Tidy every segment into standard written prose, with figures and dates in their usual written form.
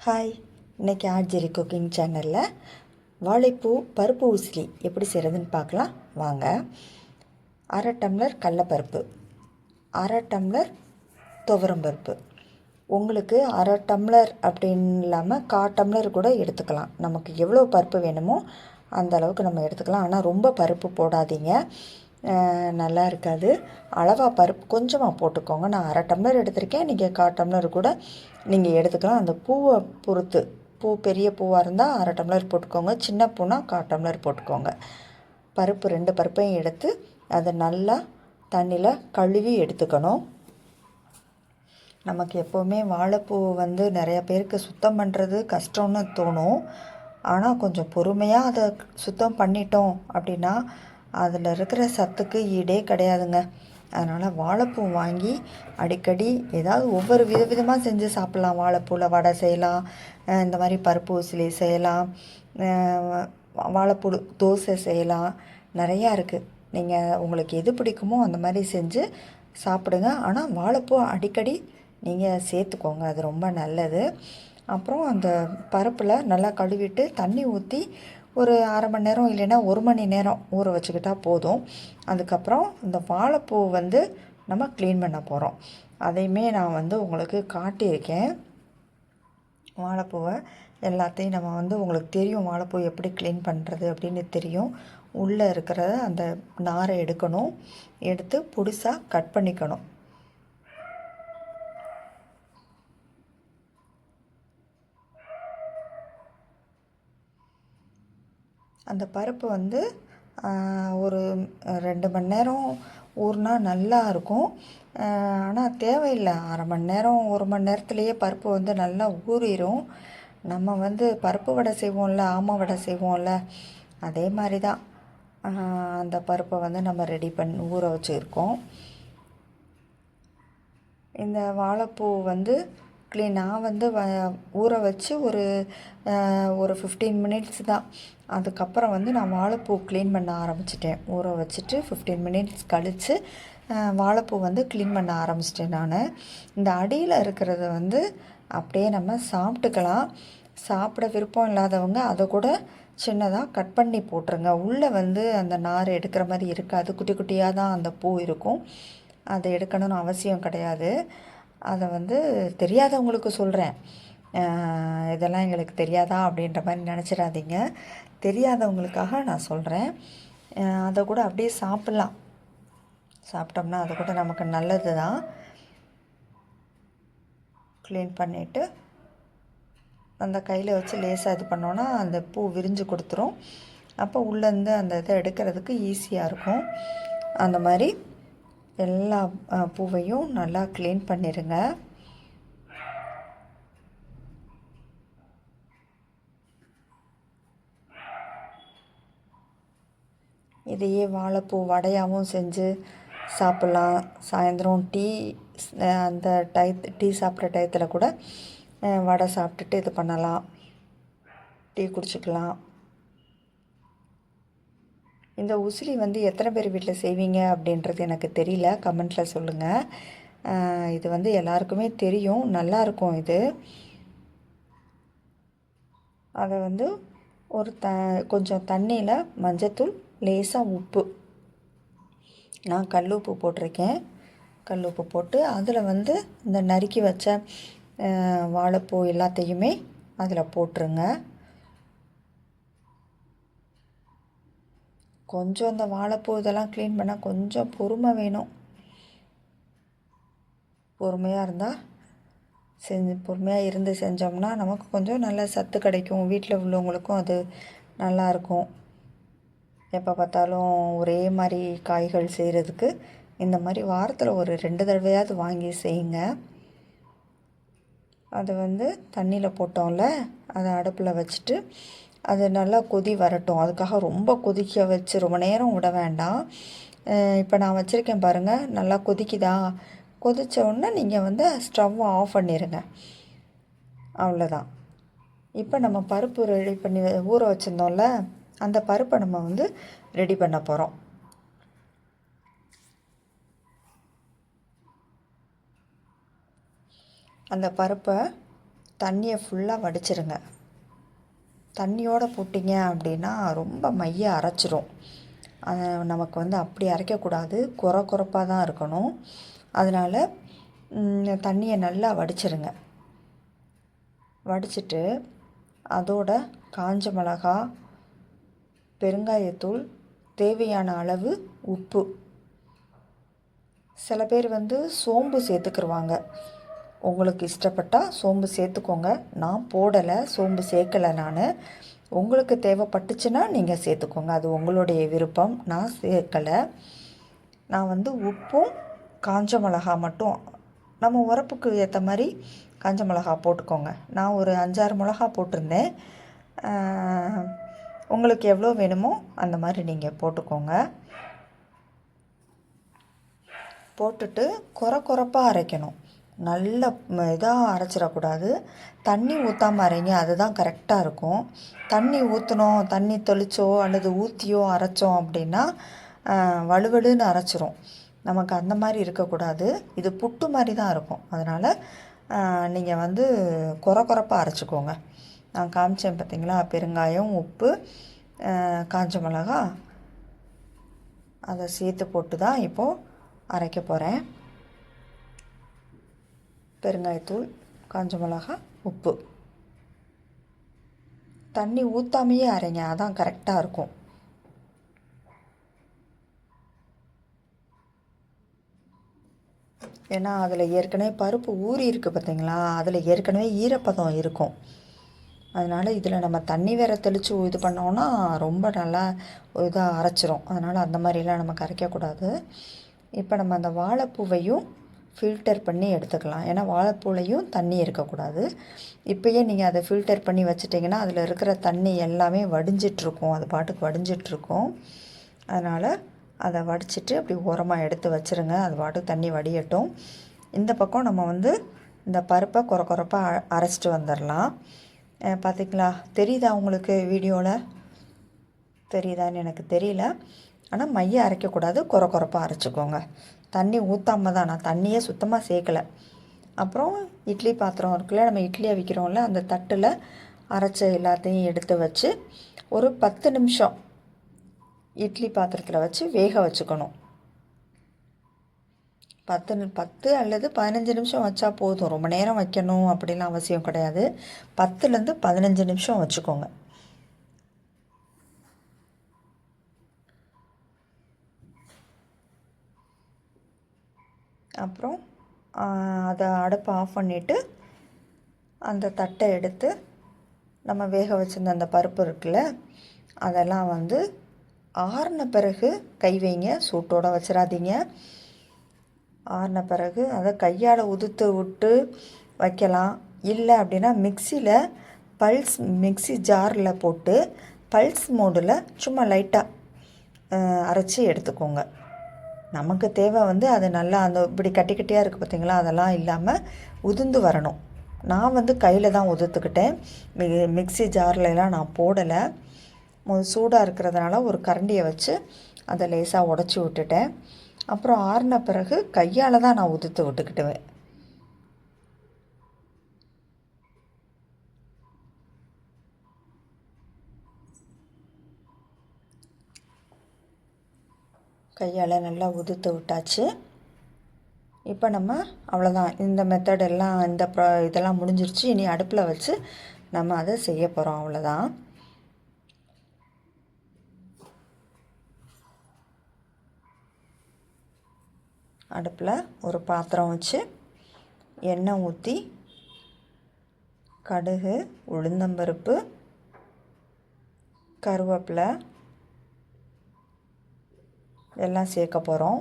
Hi, இன்றைக்கி ஆர்ஜரி cooking சேனலில் வாழைப்பூ பருப்பு உசிலி எப்படி செய்கிறதுன்னு பார்க்கலாம் வாங்க. 1/2 டம்ளர் கடலப்பருப்பு, 1/2 டம்ளர் துவரம்பருப்பு. உங்களுக்கு 1/2 டம்ளர் அப்படின்னு இல்லாமல் 1/4 டம்ளர் கூட எடுத்துக்கலாம். நமக்கு எவ்வளோ பருப்பு வேணுமோ அந்த அளவுக்கு நம்ம எடுத்துக்கலாம். ஆனால் ரொம்ப பருப்பு போடாதீங்க, நல்லா இருக்காது. அளவாக பருப்பு கொஞ்சமாக போட்டுக்கோங்க. நான் 1/2 டம்ளர் எடுத்திருக்கேன், நீங்கள் 1/4 டம்ளர் கூட நீங்கள் எடுத்துக்கலாம். அந்த பூவை பொறுத்து, பூ பெரிய பூவாக இருந்தால் 1/2 டம்ளர் போட்டுக்கோங்க, சின்ன பூனா 1/4 டம்ளர் போட்டுக்கோங்க. பருப்பு 2 பருப்பையும் எடுத்து அதை நல்லா தண்ணியில் கழுவி எடுத்துக்கணும். நமக்கு எப்போவுமே வாழைப்பூ நிறைய பேருக்கு சுத்தம் பண்ணுறது கஷ்டம்னு தோணும். ஆனால் கொஞ்சம் பொறுமையாக அதை சுத்தம் பண்ணிட்டோம் அப்படின்னா அதில் இருக்கிற சத்துக்கு ஈடே கிடையாதுங்க. அதனால் வாழைப்பூ வாங்கி அடிக்கடி ஏதாவது ஒவ்வொரு விதவிதமாக செஞ்சு சாப்பிட்லாம். வாழைப்பூவில் வடை செய்யலாம், இந்த மாதிரி பருப்பு உசிலி செய்யலாம், வாழைப்பூ தோசை செய்யலாம், நிறையா இருக்குது. நீங்கள் உங்களுக்கு எது பிடிக்குமோ அந்த மாதிரி செஞ்சு சாப்பிடுங்க. ஆனால் வாழைப்பூ அடிக்கடி நீங்கள் சேர்த்துக்கோங்க, அது ரொம்ப நல்லது. அப்புறம் அந்த பருப்பில் நல்லா கழுவிட்டு தண்ணி ஊற்றி ஒரு 1/2 மணி நேரம் இல்லைன்னா 1 மணி நேரம் ஊற வச்சுக்கிட்டால் போதும். அதுக்கப்புறம் இந்த வாழைப்பூ நம்ம க்ளீன் பண்ண போகிறோம். அதையுமே நான் உங்களுக்கு காட்டியிருக்கேன். வாழைப்பூவை எல்லாத்தையும் நம்ம உங்களுக்கு தெரியும், வாழைப்பூ எப்படி க்ளீன் பண்ணுறது அப்படின்னு தெரியும். உள்ளே இருக்கிற அந்த நாரை எடுக்கணும், எடுத்து பொடிசாக கட் பண்ணிக்கணும். அந்த பருப்பு ஒரு 2 மணி நேரம் ஊறினா நல்லா இருக்கும். ஆனால் தேவையில்லை, 1/2 மணி நேரம் 1 மணி நேரத்துலேயே பருப்பு நல்லா ஊறிடும். நம்ம பருப்பு வடை செய்வோம்ல, ஆமை வடை செய்வோம்ல, அதே மாதிரி தான் அந்த பருப்பை நம்ம ரெடி பண்ணி ஊற வச்சுருக்கோம். இந்த வாழைப்பூ நான் ஊற வச்சு ஒரு 15 மினிட்ஸ் தான். அதுக்கப்புறம் நான் வாழைப்பூ க்ளீன் பண்ண ஆரம்பிச்சிட்டேன். ஊற வச்சுட்டு 15 மினிட்ஸ் கழித்து வாழைப்பூ க்ளீன் பண்ண ஆரம்பிச்சிட்டேன் நான். இந்த அடியில் இருக்கிறத அப்படியே நம்ம சாப்பிட்டுக்கலாம். சாப்பிட விருப்பம் இல்லாதவங்க அதை கூட சின்னதாக கட் பண்ணி போட்டுருங்க. உள்ளே அந்த நார் எடுக்கிற மாதிரி இருக்காது, குட்டி குட்டியாக தான் அந்த பூ இருக்கும். அதை எடுக்கணும்னு அவசியம் கிடையாது. அதை தெரியாதவங்களுக்கு சொல்கிறேன், இதெல்லாம் எங்களுக்கு தெரியாதா அப்படின்ற மாதிரி நினச்சிடாதீங்க. தெரியாதவங்களுக்காக நான் சொல்கிறேன். அதை கூட அப்படியே சாப்பிட்லாம். சாப்பிட்டோம்னா அது கூட நமக்கு நல்லது தான். க்ளீன் பண்ணிவிட்டு அந்த கையில் வச்சு லேசாக இது பண்ணோன்னா அந்த பூ விரிஞ்சு கொடுத்துரும். அப்போ உள்ளேருந்து அந்த இதை எடுக்கிறதுக்கு ஈஸியாக இருக்கும். அந்த மாதிரி எல்லா பூவையும் நல்லா க்ளீன் பண்ணிடுங்க. இதையே வாழைப்பூ வடையாகவும் செஞ்சு சாப்பிட்லாம். சாயந்தரம் அந்த டீ சாப்பிட்ற டயத்தில் கூட வடை சாப்பிட்டுட்டு இது பண்ணலாம், டீ குடிச்சிக்கலாம். இந்த உசிலி எத்தனை பேர் வீட்டில் செய்வீங்க அப்படின்றது எனக்கு தெரியல, கமெண்ட்டில் சொல்லுங்கள். இது எல்லாருக்குமே தெரியும், நல்லாயிருக்கும் இது. அதை ஒரு கொஞ்சம் தண்ணியில் மஞ்சத்தூள், லேசாக உப்பு, நான் கல் உப்பு போட்டிருக்கேன். கல் உப்பு போட்டு அதில் இந்த நறுக்கி வச்ச வாழைப்பூ எல்லாத்தையுமே அதில் போட்டுருங்க. கொஞ்சம் அந்த வாழைப்பூ இதெல்லாம் க்ளீன் பண்ணால் கொஞ்சம் பொறுமை வேணும். பொறுமையாக இருந்து செஞ்சோம்னா நமக்கு கொஞ்சம் நல்ல சத்து கிடைக்கும். வீட்டில் உள்ளவங்களுக்கும் அது நல்லாயிருக்கும். எப்போ பார்த்தாலும் ஒரே மாதிரி காய்கள் செய்கிறதுக்கு இந்த மாதிரி வாரத்தில் ஒரு 2 தடவையாவது வாங்கி செய்யுங்க. அதை தண்ணியில் போட்டோம்ல, அதை அடுப்பில் வச்சுட்டு அது நல்லா கொதி வரட்டும். அதுக்காக ரொம்ப கொதிக்க வச்சு ரொம்ப நேரம் விட வேண்டாம். இப்போ நான் வச்சுருக்கேன் பாருங்கள், நல்லா கொதிக்குதா? கொதித்த உடனே நீங்கள் ஸ்டவ்வை ஆஃப் பண்ணிடுங்க, அவ்வளோதான். இப்போ நம்ம பருப்பு ரெடி பண்ணி ஊற வச்சுருந்தோம்ல, அந்த பருப்பை நம்ம ரெடி பண்ண போகிறோம். அந்த பருப்பை தண்ணியை ஃபுல்லாக வடிச்சிருங்க. தண்ணியோடு போட்டிங்க அப்படின்னா ரொம்ப மைய அரைச்சிரும். நமக்கு வந்து அப்படி அரைக்கக்கூடாது, குறப்பாக தான் இருக்கணும். அதனால் தண்ணியை நல்லா வடிச்சிருங்க. வடிச்சிட்டு அதோட காஞ்ச மிளகா, பெருங்காயத்தூள், தேவையான அளவு உப்பு. சில பேர் வந்து சோம்பு சேர்த்துக்கிருவாங்க. உங்களுக்கு இஷ்டப்பட்டால் சோம்பு சேர்த்துக்கோங்க. நான் போடலை, சோம்பு சேர்க்கலை நான். உங்களுக்கு தேவைப்பட்டுச்சுன்னா நீங்கள் சேர்த்துக்கோங்க, அது உங்களுடைய விருப்பம். நான் சேர்க்கலை. நான் வந்து உப்பும் காஞ்ச மிளகா மட்டும், நம்ம உரப்புக்கு ஏற்ற மாதிரி காஞ்ச மிளகா போட்டுக்கோங்க. நான் ஒரு 5-6 மிளகா போட்டிருந்தேன். உங்களுக்கு எவ்வளோ வேணுமோ அந்த மாதிரி நீங்கள் போட்டுக்கோங்க. போட்டுட்டு குறப்பாக அரைக்கணும். நல்ல இதாக அரைச்சிடக்கூடாது. தண்ணி ஊற்றாமல் அரைங்க, அதுதான் கரெக்டாக இருக்கும். தண்ணி ஊற்றினோம், தண்ணி தெளிச்சோ அல்லது ஊற்றியோ அரைச்சோம் அப்படின்னா வலுவலுன்னு அரைச்சிரும். நமக்கு அந்த மாதிரி இருக்கக்கூடாது. இது புட்டு மாதிரி தான் இருக்கும். அதனால் நீங்கள் வந்து குறப்பாக அரைச்சிக்கோங்க. நான் காமிச்சேன் பார்த்தீங்களா, பெருங்காயம், உப்பு, காஞ்ச மிளகா, அதை சேர்த்து போட்டு தான் இப்போது அரைக்க போகிறேன். பெருங்காயத்தூள், காஞ்ச மிளகா, உப்பு. தண்ணி ஊற்றாமையே அரைங்க, அதான் கரெக்டாக இருக்கும். ஏன்னா அதில் ஏற்கனவே பருப்பு ஊறி இருக்குது பார்த்தீங்களா, அதில் ஏற்கனவே ஈரப்பதம் இருக்கும். அதனால் இதில் நம்ம தண்ணி வேறு தெளித்து இது பண்ணோன்னா ரொம்ப நல்லா இதாக அரைச்சிரும். அதனால் அந்த மாதிரிலாம் நம்ம கரைக்கக்கூடாது. இப்போ நம்ம அந்த வாழைப்பூவையும் ஃபில்டர் பண்ணி எடுத்துக்கலாம். ஏன்னா வாழைப்பூலையும் தண்ணி இருக்கக்கூடாது. இப்போயே நீங்கள் அதை ஃபில்டர் பண்ணி வச்சிட்டிங்கன்னா அதில் இருக்கிற தண்ணி எல்லாமே வடிஞ்சிட்ருக்கும், அது பாட்டுக்கு வடிஞ்சிட்ருக்கும். அதனால் அதை வடிச்சிட்டு அப்படி ஓரமாக எடுத்து வச்சுருங்க, அது பாட்டுக்கு தண்ணி வடியட்டும். இந்த பக்கம் நம்ம வந்து இந்த பருப்பை குறப்பாக அரைச்சிட்டு வந்துடலாம். பார்த்திங்களா, தெரியுதா உங்களுக்கு வீடியோவில்? தெரியுதான்னு எனக்கு தெரியல. ஆனால் மைய அரைக்கக்கூடாது, குறப்பாக அரைச்சிக்கோங்க. தண்ணி ஊற்றாம தான், நான் தண்ணியே சுத்தமாக சேர்க்கலை. அப்புறம் இட்லி பாத்திரம் இருக்குல்ல, நம்ம இட்லி அவிக்கிறோம்ல, அந்த தட்டில் அரைச்ச எல்லாத்தையும் எடுத்து வச்சு ஒரு 10 நிமிஷம் இட்லி பாத்திரத்தில் வச்சு வேக வச்சுக்கணும். 10 அல்லது 15 நிமிஷம் வச்சா போதும். ரொம்ப நேரம் வைக்கணும் அப்படிலாம் அவசியம் கிடையாது. 10லேருந்து 15 நிமிஷம் வச்சுக்கோங்க. அப்புறம் அதை அடுப்பை ஆஃப் பண்ணிவிட்டு அந்த தட்டை எடுத்து நம்ம வேக வச்சுருந்த அந்த பருப்பு இருக்குல்ல, அதெல்லாம் வந்து ஆறின பிறகு கை வைங்க, சூட்டோடு வச்சிடாதீங்க. ஆறின பிறகு அதை கையால் உதுத்து விட்டு வைக்கலாம். இல்லை அப்படின்னா மிக்ஸி ஜாரில் போட்டு பல்ஸ் மோடில் சும்மா லைட்டாக அரைச்சி எடுத்துக்கோங்க. நமக்கு தேவை வந்து அது நல்லா அந்த இப்படி கட்டியாக இருக்குது பார்த்தீங்களா, அதெல்லாம் இல்லாமல் உதிர்ந்து வரணும். நான் வந்து கையில் தான் உதுத்துக்கிட்டேன், மிக்ஸி ஜார்லலாம் நான் போடலை. சூடாக இருக்கிறதுனால ஒரு கரண்டியை வச்சு அதை லேசாக உடச்சி விட்டுட்டேன். அப்புறம் ஆறின பிறகு கையால் தான் நான் உதுத்து விட்டுக்கிட்டுவேன். கையால் நல்லா உதுத்து விட்டாச்சு. இப்போ நம்ம அவ்வளோதான், இந்த மெத்தட் எல்லாம் இதெல்லாம் முடிஞ்சிருச்சு. இனி அடுப்பில் வச்சு நம்ம அதை செய்ய போகிறோம், அவ்வளோதான். அடுப்பில் ஒரு பாத்திரம் வச்சு எண்ணெய் ஊற்றி கடுகு, உளுந்தம்பருப்பு, கருவேப்பிலை எல்லாம் சேர்க்க போகிறோம்.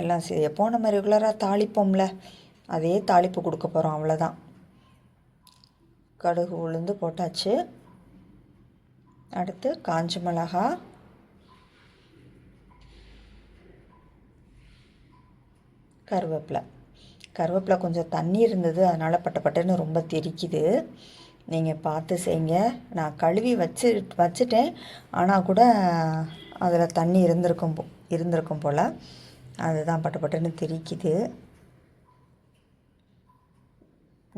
எல்லாம் எப்போது நம்ம ரெகுலராக தாளிப்போம்ல, அதே தாளிப்பு கொடுக்க போகிறோம், அவ்வளோதான். கடுகு உளுந்து போட்டாச்சு. அடுத்து காஞ்ச மிளகா, கருவேப்பிலை கொஞ்சம் தண்ணி இருந்தது, அதனால் பட்டுன்னு ரொம்ப தெரிக்குது. நீங்கள் பார்த்து செய்யுங்க. நான் கழுவி வச்சுட்டேன், ஆனால் கூட அதில் தண்ணி இருந்திருக்கும் போல், அதுதான் பட்டுன்னு தெரிக்குது.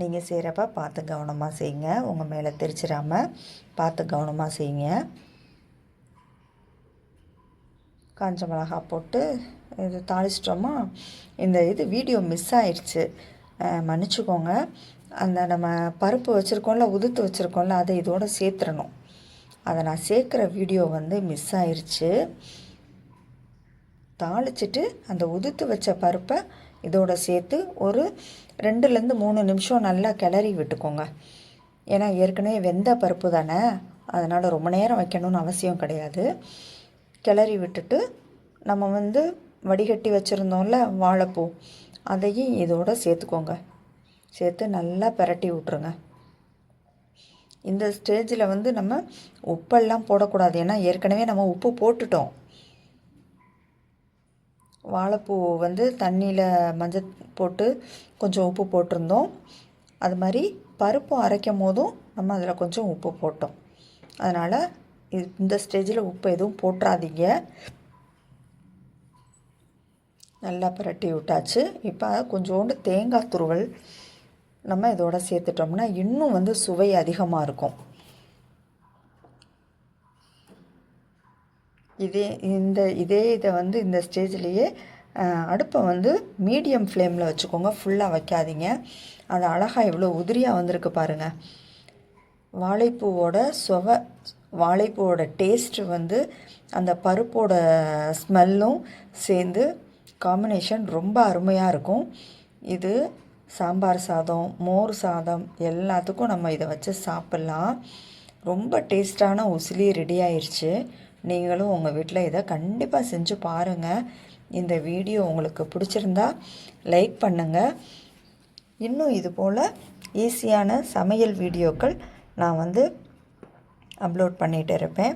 நீங்கள் செய்கிறப்ப பார்த்து கவனமாக செய்யுங்க. உங்கள் மேலே தெரிச்சிடாமல் பார்த்து கவனமாக செய்யுங்க. காஞ்ச மிளகாய் போட்டு இது தாளிச்சிட்டோமா. இந்த வீடியோ மிஸ் ஆயிடுச்சு, மன்னிச்சுக்கோங்க. அந்த நம்ம பருப்பு வச்சுருக்கோம்ல, உதுத்து வச்சுருக்கோம்ல, அதை இதோடு சேர்த்துடணும். அதை நான் சேர்க்குற வீடியோ மிஸ் ஆயிடுச்சு. தாளிச்சிட்டு அந்த உதுத்து வச்ச பருப்பை இதோட சேர்த்து ஒரு 2-3 நிமிஷம் நல்லா கிளறி விட்டுக்கோங்க. ஏன்னா ஏற்கனவே வெந்த பருப்பு தானே, அதனால் ரொம்ப நேரம் வைக்கணும்னு அவசியம் கிடையாது. கிளறி விட்டுட்டு நம்ம வடிகட்டி வச்சுருந்தோம்ல வாழைப்பூ, அதையும் இதோட சேர்த்துக்கோங்க. சேர்த்து நல்லா பிரட்டி விட்ருங்க. இந்த ஸ்டேஜில் நம்ம உப்பெல்லாம் போடக்கூடாது, ஏன்னா ஏற்கனவே நம்ம உப்பு போட்டுட்டோம். வாழைப்பூ தண்ணியில் மஞ்சள் போட்டு கொஞ்சம் உப்பு போட்டிருந்தோம். அது மாதிரி பருப்பும் அரைக்கும் போதும் நம்ம அதில் கொஞ்சம் உப்பு போட்டோம். அதனால் இந்த ஸ்டேஜில் உப்பு எதுவும் போட்டுறாதீங்க. நல்லா பிரட்டி விட்டாச்சு. இப்போ கொஞ்சோண்டு தேங்காய் துருவல் நம்ம இதோட சேர்த்துட்டோம்னா இன்னும் சுவை அதிகமாக இருக்கும். இதே இதை இந்த ஸ்டேஜ்லேயே அடுப்பை மீடியம் ஃப்ளேமில் வச்சுக்கோங்க, ஃபுல்லாக வைக்காதீங்க. அது அழகாக எவ்வளோ உதிரியாக வந்திருக்கு பாருங்கள். வாழைப்பூவோட டேஸ்ட்டு அந்த பருப்போட ஸ்மெல்லும் சேர்ந்து காம்பினேஷன் ரொம்ப அருமையாக இருக்கும். இது சாம்பார் சாதம், மோர் சாதம் எல்லாத்துக்கும் நம்ம இதை வச்சு சாப்பிட்லாம். ரொம்ப டேஸ்டான உசிலி ரெடி ஆயிடுச்சு. நீங்களும் உங்கள் வீட்டில் இதை கண்டிப்பாக செஞ்சு பாருங்கள். இந்த வீடியோ உங்களுக்கு பிடிச்சிருந்தா லைக் பண்ணுங்கள். இன்னும் இது போல் ஈஸியான சமையல் வீடியோக்கள் நான் அப்லோட் பண்ணிகிட்டு இருப்பேன்.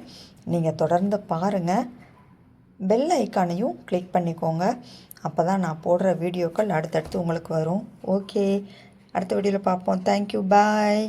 நீங்கள் தொடர்ந்து பாருங்கள். பெல் ஐக்கானையும் கிளிக் பண்ணிக்கோங்க. அப்போ தான் நான் போடுற வீடியோக்கள் அடுத்தடுத்து உங்களுக்கு வரும். ஓகே, அடுத்த வீடியோவில் பார்ப்போம். தேங்க்யூ, பாய்.